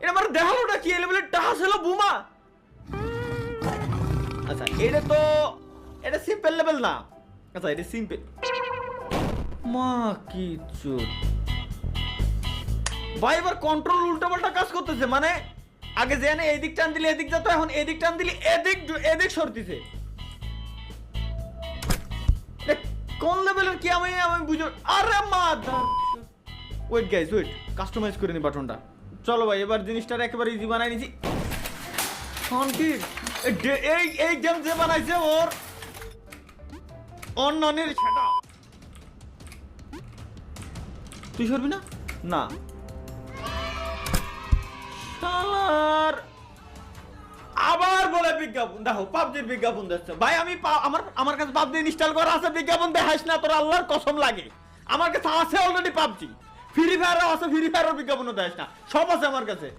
এটা আমার দেখালোটা কি লেভেলের টাহা ছিল বুমা। আচ্ছা এটা তো এটা সিম্পল লেভেল না। আচ্ছা এটা সিম্পল মা কি চুত ভাই, এবার কন্ট্রোল উল্টাপাল্টা কাজ করতেছে। মানে আগে জেনে এই দিক টান দিলে এদিক যেত, এখন এদিক টান দিলে এদিক এদিক সরতেছে। কোন লেভেলের কি আমি আমি বুঝো। আরে mother, wait guys wait, customise করে নি বাটনটা। চলো ভাই এবার জিনিসটা একেবারে ইজি বানাই নিছি। শান্তি এই এই গেম যে বানাইছে ওর অন্যানের সেটা তুই সরবি না না শালার আবার বলে বিজ্ঞাপন দেখো, পাবজির বিজ্ঞাপন দিচ্ছে ভাই। আমি আমার কাছে পাবজি ইনস্টল করা আছে, বিজ্ঞাপন দেখাইস না, তোর আল্লাহর কসম লাগে। আমার কাছে আছে অলরেডি পাবজি, ফ্রি ফায়ারও আছে, ফ্রি ফায়ারের বিজ্ঞাপনও দেখাইস না, সব আছে আমার কাছে।